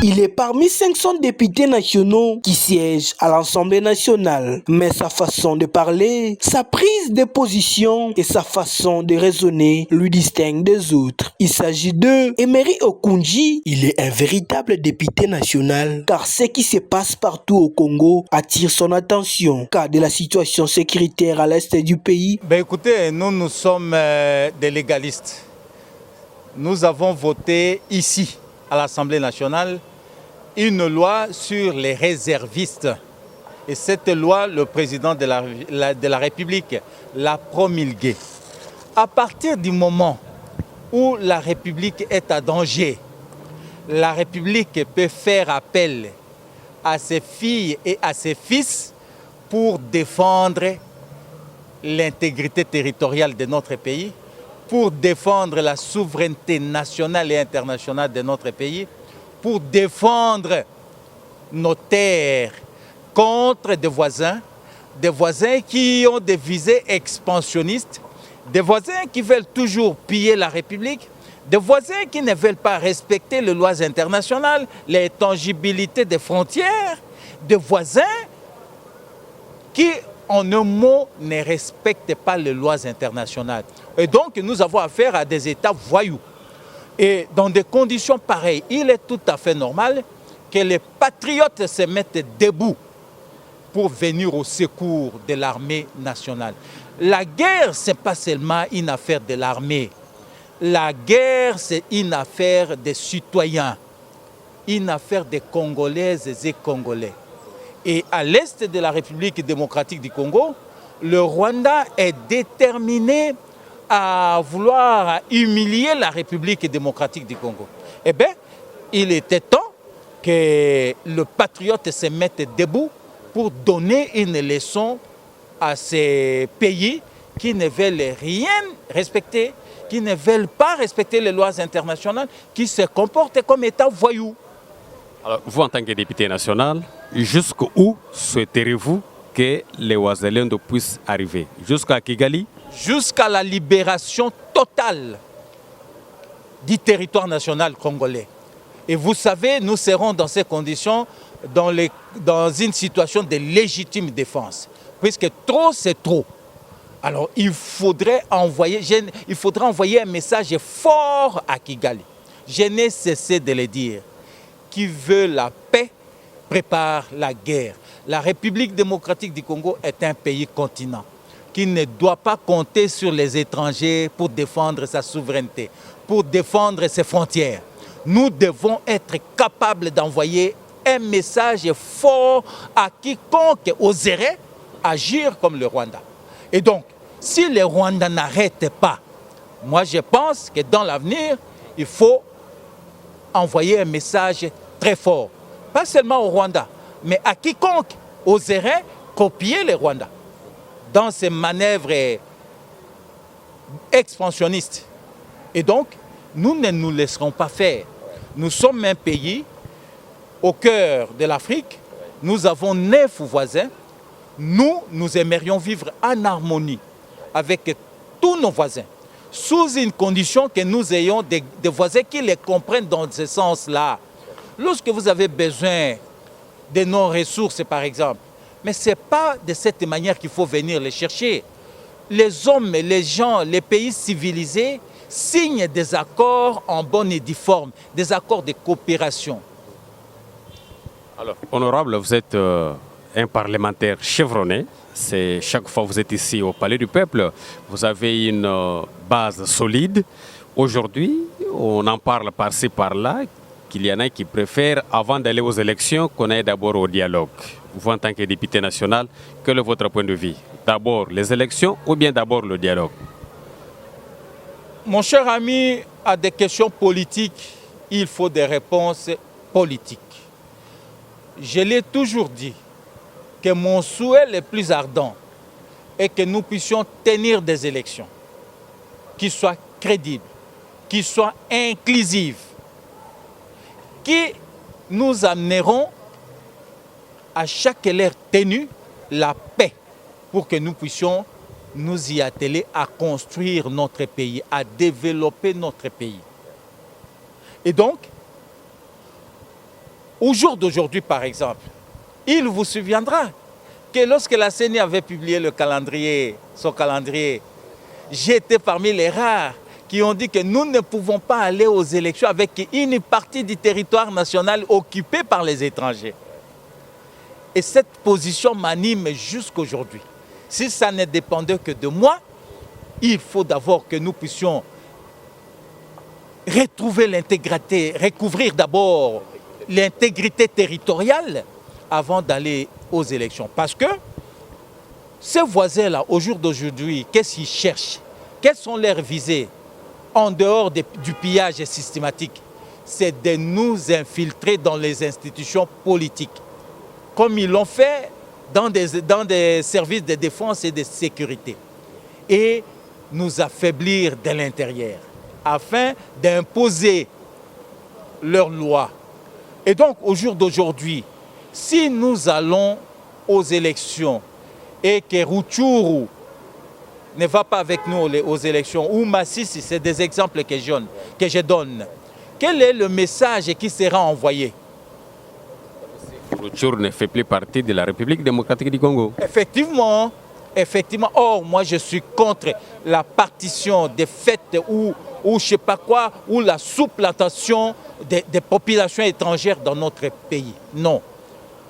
Il est parmi 500 députés nationaux qui siègent à l'Assemblée nationale. Mais sa façon de parler, sa prise de position et sa façon de raisonner lui distinguent des autres. Il s'agit de Emery Okunji. Il est un véritable député national car ce qui se passe partout au Congo attire son attention car de la situation sécuritaire à l'est du pays. Écoutez, nous sommes des légalistes. Nous avons voté ici à l'Assemblée nationale une loi sur les réservistes. Et cette loi, le président de la République l'a promulguée. À partir du moment où la République est en danger, la République peut faire appel à ses filles et à ses fils pour défendre l'intégrité territoriale de notre pays, pour défendre la souveraineté nationale et internationale de notre pays, pour défendre nos terres contre des voisins qui ont des visées expansionnistes, des voisins qui veulent toujours piller la République, des voisins qui ne veulent pas respecter les lois internationales, les tangibilités des frontières, des voisins qui, en un mot, ne respectent pas les lois internationales. Et donc, nous avons affaire à des États voyous. Et dans des conditions pareilles, il est tout à fait normal que les patriotes se mettent debout pour venir au secours de l'armée nationale. La guerre, ce n'est pas seulement une affaire de l'armée. La guerre, c'est une affaire des citoyens, une affaire des Congolaises et Congolais. Et à l'est de la République démocratique du Congo, le Rwanda est déterminé à vouloir humilier la République démocratique du Congo. Eh bien, il était temps que le patriote se mette debout pour donner une leçon à ces pays qui ne veulent rien respecter, qui ne veulent pas respecter les lois internationales, qui se comportent comme État voyous. Alors, vous, en tant que député national, jusqu'où souhaiterez-vous que les Ouazalendo puissent arriver? Jusqu'à Kigali? Jusqu'à la libération totale du territoire national congolais. Et vous savez, nous serons dans ces conditions dans une situation de légitime défense. Puisque trop, c'est trop. Alors, il faudrait envoyer un message fort à Kigali. Je n'ai cessé de le dire. Qui veut la paix prépare la guerre. La République démocratique du Congo est un pays continent qui ne doit pas compter sur les étrangers pour défendre sa souveraineté, pour défendre ses frontières. Nous devons être capables d'envoyer un message fort à quiconque oserait agir comme le Rwanda. Et donc, si le Rwanda n'arrête pas, moi je pense que dans l'avenir, il faut envoyer un message très fort. Pas seulement au Rwanda, mais à quiconque oserait copier le Rwanda dans ses manœuvres expansionnistes. Et donc, nous ne nous laisserons pas faire. Nous sommes un pays au cœur de l'Afrique. Nous avons 9 voisins. Nous aimerions vivre en harmonie avec tous nos voisins, sous une condition que nous ayons des voisins qui les comprennent dans ce sens-là. Lorsque vous avez besoin de nos ressources, par exemple, mais ce n'est pas de cette manière qu'il faut venir les chercher. Les hommes, les gens, les pays civilisés signent des accords en bonne et due forme, des accords de coopération. Alors, honorable, vous êtes un parlementaire chevronné. Chaque fois que vous êtes ici au Palais du Peuple, vous avez une base solide. Aujourd'hui, on en parle par-ci, par-là, qu'il y en a qui préfèrent, avant d'aller aux élections, qu'on aille d'abord au dialogue. Vous, en tant que député national, quel est votre point de vue? D'abord les élections ou bien d'abord le dialogue? Mon cher ami, à des questions politiques, il faut des réponses politiques. Je l'ai toujours dit que mon souhait le plus ardent est que nous puissions tenir des élections qui soient crédibles, qui soient inclusives, qui nous amèneront à chaque ère tenue la paix pour que nous puissions nous y atteler à construire notre pays, à développer notre pays. Et donc, au jour d'aujourd'hui, par exemple, il vous souviendra que lorsque la CENI avait publié son calendrier, j'étais parmi les rares qui ont dit que nous ne pouvons pas aller aux élections avec une partie du territoire national occupée par les étrangers. Et cette position m'anime jusqu'aujourd'hui. Si ça ne dépendait que de moi, il faut d'abord que nous puissions retrouver l'intégrité, recouvrir d'abord l'intégrité territoriale avant d'aller aux élections. Parce que ces voisins-là, au jour d'aujourd'hui, qu'est-ce qu'ils cherchent? Quelles sont leurs visées en dehors du pillage systématique? C'est de nous infiltrer dans les institutions politiques, comme ils l'ont fait dans des services de défense et de sécurité, et nous affaiblir de l'intérieur, afin d'imposer leurs lois. Et donc, au jour d'aujourd'hui, si nous allons aux élections et que Rutshuru ne va pas avec nous aux élections, ou Masisi, c'est des exemples que je donne, quel est le message qui sera envoyé? Rutshuru ne fait plus partie de la République démocratique du Congo. Effectivement. Or, moi, je suis contre la partition des fêtes ou je ne sais pas quoi, ou la sous-plantation des populations étrangères dans notre pays. Non.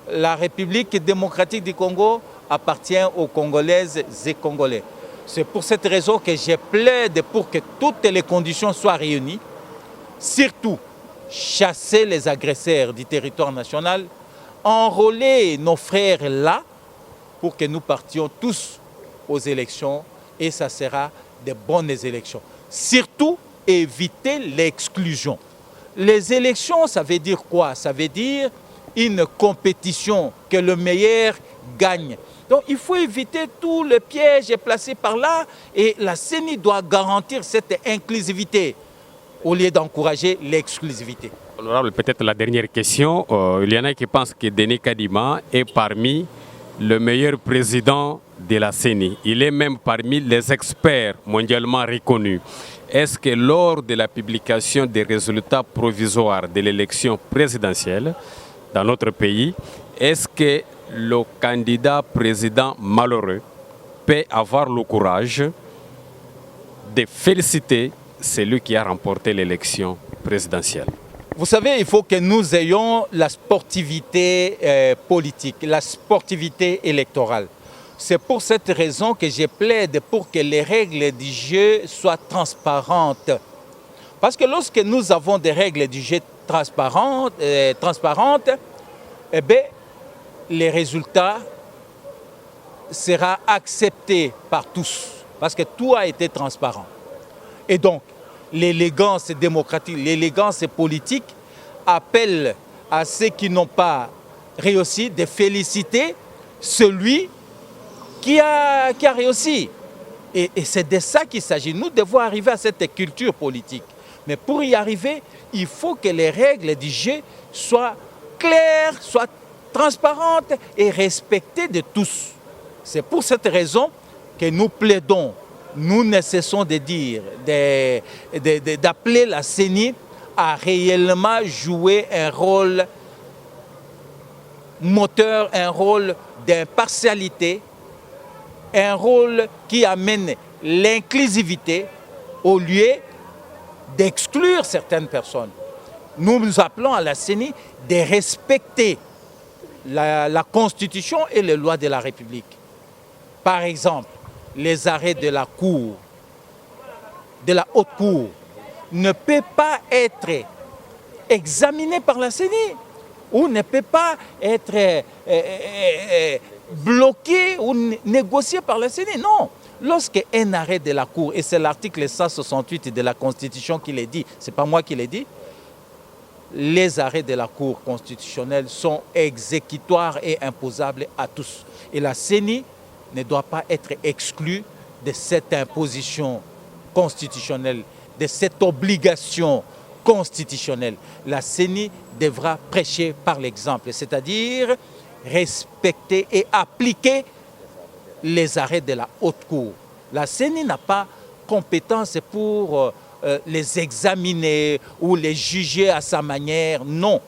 La République démocratique du Congo appartient aux Congolaises et Congolais. C'est pour cette raison que je plaide pour que toutes les conditions soient réunies, surtout chasser les agresseurs du territoire national, enrôler nos frères là pour que nous partions tous aux élections, et ça sera de bonnes élections. Surtout, éviter l'exclusion. Les élections, ça veut dire quoi? Ça veut dire une compétition, que le meilleur gagne. Donc il faut éviter tout le piège placé par là, et la CENI doit garantir cette inclusivité au lieu d'encourager l'exclusivité. Honorable, peut-être la dernière question. Il y en a qui pensent que Denis Kadima est parmi le meilleur président de la CENI. Il est même parmi les experts mondialement reconnus. Est-ce que lors de la publication des résultats provisoires de l'élection présidentielle dans notre pays, est-ce que le candidat président malheureux peut avoir le courage de féliciter celui qui a remporté l'élection présidentielle? Vous savez, il faut que nous ayons la sportivité politique, la sportivité électorale. C'est pour cette raison que je plaide pour que les règles du jeu soient transparentes. Parce que lorsque nous avons des règles du jeu transparentes, eh bien, les résultats seront acceptés par tous. Parce que tout a été transparent. Et donc, l'élégance démocratique, l'élégance politique appelle à ceux qui n'ont pas réussi de féliciter celui qui a réussi. Et c'est de ça qu'il s'agit. Nous devons arriver à cette culture politique. Mais pour y arriver, il faut que les règles du jeu soient claires, soient transparentes et respectées de tous. C'est pour cette raison que nous plaidons. Nous ne cessons de dire, d'appeler la CENI à réellement jouer un rôle moteur, un rôle d'impartialité, un rôle qui amène l'inclusivité au lieu d'exclure certaines personnes. Nous appelons à la CENI de respecter la Constitution et les lois de la République. Par exemple, les arrêts de la Cour, de la Haute Cour, ne peuvent pas être examinés par la CENI ou ne peuvent pas être bloqués ou négociés par la CENI. Non. Lorsqu'un arrêt de la Cour, et c'est l'article 168 de la Constitution qui le dit, ce n'est pas moi qui le dis, les arrêts de la Cour constitutionnelle sont exécutoires et imposables à tous. Et la CENI ne doit pas être exclue de cette imposition constitutionnelle, de cette obligation constitutionnelle. La CENI devra prêcher par l'exemple, c'est-à-dire respecter et appliquer les arrêts de la haute cour. La CENI n'a pas compétence pour les examiner ou les juger à sa manière, non.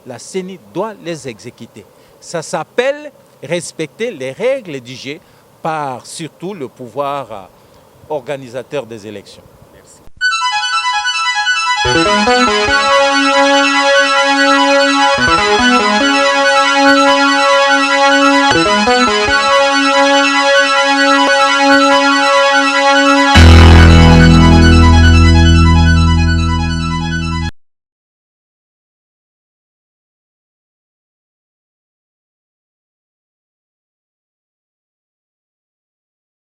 La CENI doit les exécuter. Ça s'appelle respecter les règles du jeu par surtout le pouvoir organisateur des élections. Merci.